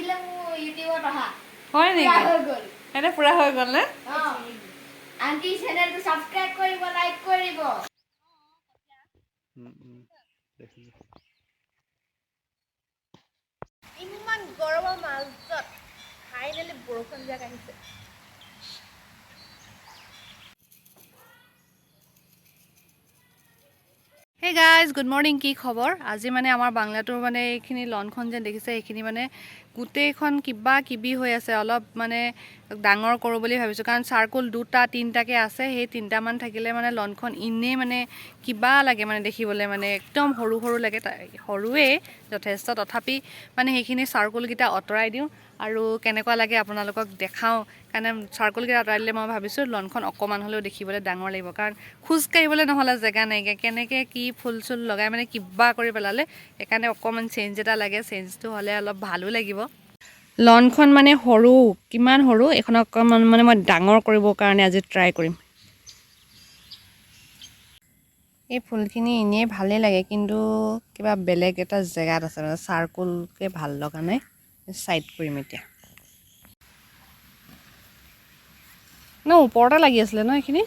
আছিলে মোৰ ইউটিউবত অহা হয় নেকি হৈ গ'ল এটা পুৰা হৈ গ'ল নে আন্টি চেনেলটো সাবস্ক্ৰাইব কৰিব লাইক কৰিব ইমান গৰমৰ মাজত ফাইনেলি বৰষুণ যাক আহিছে Hey guys, good morning. কি খবৰ? আজি মানে আমাৰ বাংলাটোৰ মানে এইখিনি লনখন যেন দেখিছে এইখিনি মানে গুটেইখন কিবা কিবি হৈ আছে অলপ মানে ডাঙৰ কৰো বুলি ভাবিছো কাৰণ সাৰ্কুল দুটা তিনটাকে আছে সেই তিনটা মান থাকিলে মানে লনখন ইনে মানে কিবা লাগে মানে দেখিবলৈ মানে একদম সৰু সৰু লাগে সৰুৱে যথেষ্ট তথাপি মানে সেইখিনি সাৰ্কুল গিটা অতৰাই দিও আৰু কেনেকুৱা লাগে আপোনালোকক দেখাও কাৰণে সাৰ্কুল গিটা অতৰাই দিলে মই ভাবিছো লনখন অকমান হলেও দেখিবলৈ ডাঙৰ লাগিব কাৰণ খুজ কাঢ়িবলৈ নহলে জায়গা নাইকে কেনেকে কি ফুল চুল লগাই মানে কিবা কৰি পেলালে একাৰণে অকমান চেঞ্জ এটা লাগে চেঞ্জটো হলে অলপ ভালো লাগিব লনখন মানে সৰু কিমান সৰু এখন অকমান মানে মই ডাঙৰ কৰিবৰ কাৰণে আজি ট্ৰাই কৰিম এই ফুলখিনি ইনে ভালে লাগে কিন্তু কিবা বেলেগ এটা জায়গাত আছে মানে সাৰ্কুলকে ভাল লগা নাই সাইড কৰিম এতিয়া না ওপৰতে লাগি আছিল ন এইখিনি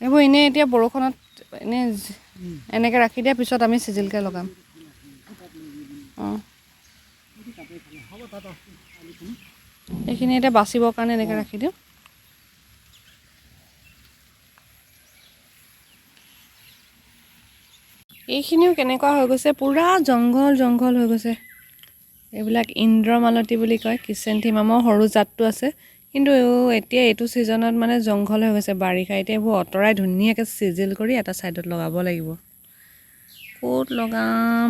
এইবোৰ এনে এতিয়া বৰষুণত এনে এনেকে ৰাখি দিয়া পিছত আমি সিজিলকে লগাম এইখিনি এটা বাচিবৰ কাৰণে এনেকে ৰাখি দিও এইখিনিও কেনেকুৱা হৈ গৈছে পুৰা জংঘল জংঘল হৈ গৈছে এইবিলাক ইন্দ্ৰমালতী বুলি কয় কিচেন্থিমামৰ সৰু জাতটো আছে কিন্তু এতিয়া এইটো সিজনত মানে জংঘল হৈ গৈছে বাৰিষা এতিয়া এইবোৰ অতৰাই ধুনীয়াকৈ সিজিল কৰি এটা সাইডত লগাব লাগিব ক'ত লগাম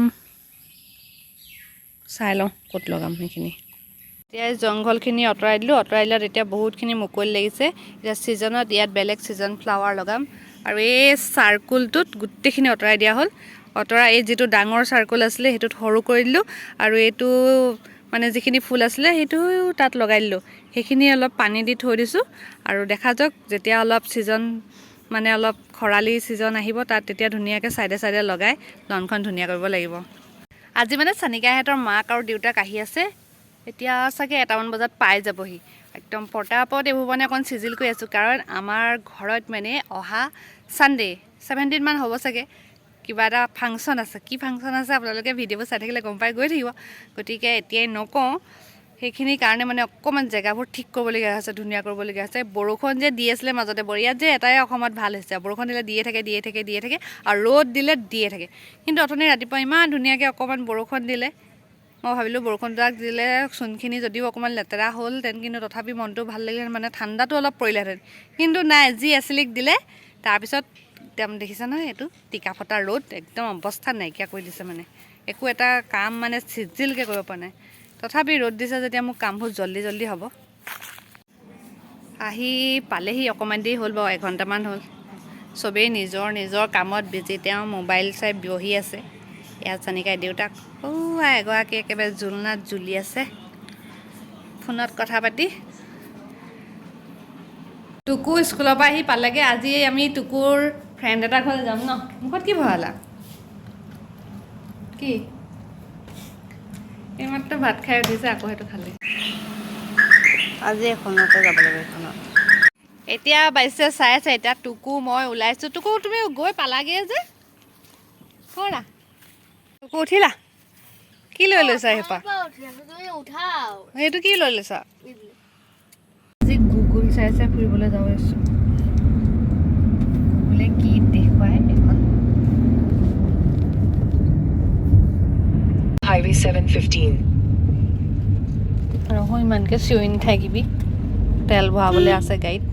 চাই লওঁ ক'ত লগাম সেইখিনি এতিয়া জংঘলখিনি অতৰাই দিলোঁ এতিয়া বহুতখিনি মুকলি লাগিছে এতিয়া সিজনত ইয়াত বেলেগ সিজন ফ্লাৱাৰ লগাম আৰু এই সাৰ্কুলটোত গুটেইখিনি অতৰাই দিয়া হ'ল অতৰা এই যেটো ডাঙৰ সাৰ্কুল আছিলে হেতুত সৰু কৰি দিলোঁ আৰু এইটো মানে যিখিনি ফুল আছিলে হেতু তাত লগাই দিলোঁ সেইখিনি অলপ পানী দি থৈ দিছোঁ আৰু দেখা যাওক যেতিয়া অলপ সিজন মানে অলপ খৰালি সিজন আহিব তাত তেতিয়া ধুনীয়াকৈ সাইডে সাইডে লগাই লনখন ধুনীয়া কৰিব লাগিব আজি মানে সানিকাহঁতৰ মাক আৰু দেউতাক আহি আছে এতিয়া সাকে 1 মান বজাত পাই যাবহি একদম পটাপট এইবোৰ মানে অকন সিজিল কৰি আছো কাৰণ আমাৰ ঘৰত মানে অহা সানডে 17 মান হ'ব সাকে কিবা এটা ফাংচন আছে কি ফাংচন আছে আপোনালোকে ভিডিঅ' চাই থাকিলে গম পাই গৈ থাকিব গতিকে এতিয়াই নকওঁ সেইখিনি কাৰণে মানে অকমান জায়গাবোৰ ঠিক কৰিবলগীয়া আছে ধুনীয়া কৰিবলগীয়া আছে বৰষুণ যে দি আছিল মাজতে বৰিয়াত যে এটাই অসমত ভাল হৈছে বৰষুণ দিলে দিয়ে থাকে আৰু ৰ'দ দিলে দিয়ে থাকে কিন্তু অথনি ৰাতিপুৱা ইমান ধুনীয়াকৈ অকমান বৰষুণ দিলে মই ভাবিলো বৰষুণটাক দিলে সুনখিনি যদিও অকমান লেতেৰা হ'ল তেন কিন্তু তথাপি মনটো ভাল লাগিল মানে ঠাণ্ডাটো অলপ পৰিলেহেঁতেন কিন্তু নাই যি আসলিক দিলে তাৰ পিছত একদম দেখিছা নহয় এটো টিকা ফটা ৰ'দ একদম অৱস্থা নাইকিয়া কৰি দিছে মানে একো এটা কাম মানে সিজিলকে কৰিব পৰা নাই তথাপি ৰ'দ দিছে যেতিয়া মোক কামবোৰ জলদি হ'ব আহি পালেহি অকমান দেৰি হ'ল বাৰু 1 ঘণ্টামান হ'ল সবেই নিজৰ কামত বিজি তেওঁ মোবাইল চাই বহি আছে ইয়াত সানিকাই দেউতাক এগৰাকী একেবাৰে জুলনাত জুলি আছে ফোনত কথা পাতি টুকু স্কুলৰ পৰা আহি পালেগে আজি আমি টুকুৰ ফ্ৰেণ্ড এটা ঘৰলৈ যাম ন মুখত কি ভৰালা কি এইমাত্ৰ ভাত খাই উঠিছে আকৌ হেতু খালে আজি এখনতে যাব লাগিব এখনত এতিয়া বাইছে চাই আছে এতিয়া টুকু মই ওলাইছো টুকু তুমি গৈ পালাগে যে কৰা টুকু উঠিলা কি লৈ লৈছা হেপা তুমি উঠাও হেতু কি লৈ লৈছা আজি গুগল চাই ফুৰিবলৈ যাব আছো গুগলে কি দেখুৱাই এখন Highway 715 ৰহ ইমানকে চিঞৰি নাথাকিবি তেল ভৰাবলৈ আছে গাড়ীত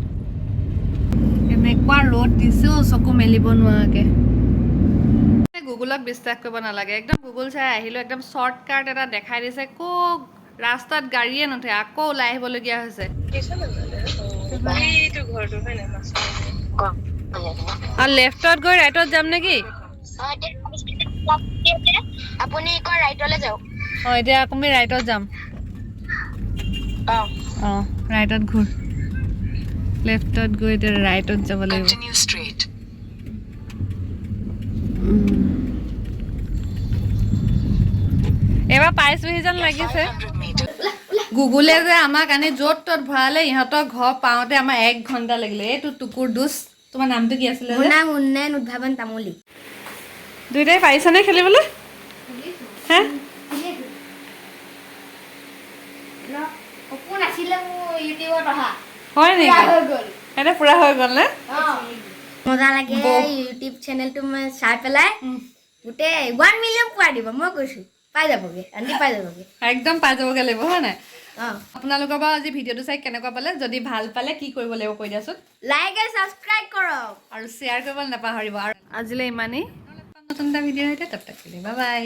এনেকুৱা ৰ'দ দিছো চকু মেলিব নোৱাৰাকে গুগলক বিশ্বাস কৰিব নালাগে একদম গুগল চাই আহিলো একদম শৰ্টকাট এটা দেখাই দিছে কো ৰাস্তাত গাড়ীয়ে নথে আকৌ ওলাই আহিবলগীয়া হৈছে এইটো ঘৰটো হয় না মাছ আৰু লেফটত গৈ ৰাইটত যাম নেকি আপুনি কৈ ৰাইটলৈ যাওক এতিয়া আমি ৰাইটত যাম ৰাইটত ঘূৰ লেফটত গৈ এতিয়া ৰাইটত যাব লাগিব Continue straight. এবাৰ পাইছোহি যেন লাগিছে 500 meters. গুগলে যে আমাক আনি য'ত ত'ত ভৰালে ইহঁতৰ ঘৰ পাওঁতে আমাৰ 1 ঘণ্টা লাগিলে এইটো টুকুৰ দুচ তোমাৰ নামটো কি আছিলে মোৰ নাম উন্নয়ন উদ্ভাৱন তামুলী দুইটাই পাৰিছানে খেলিবলৈ হে সপোন আছিলে মোৰ ইউটিউবত অহা হয় নেকি হৈ গ'ল এটা পুৰা হৈ গ'ল নে মজা লাগে ইউটিউব চেনেলটো মই চাই পেলাই গোটেই 1 মিলিয়ন পোৱাই দিব মই কৈছোঁ পাই যাবগৈ আন্টি পাই যাবগৈ একদম পাই যাবগৈ লাগিব হয় নাই অঁ আপোনালোকৰ বাৰু আজি ভিডিঅ'টো চাই কেনেকুৱা পালে যদি ভাল পালে কি কৰিব লাগিব কৈ দিয়াচোন লাইক এণ্ড ছাবস্ক্ৰাইব কৰক আৰু শ্বেয়াৰ কৰিবলৈ নাপাহৰিব আৰু আজিলৈ ইমানেই নতুন এটা ভিডিঅ' আহিলে তাত বাই বাই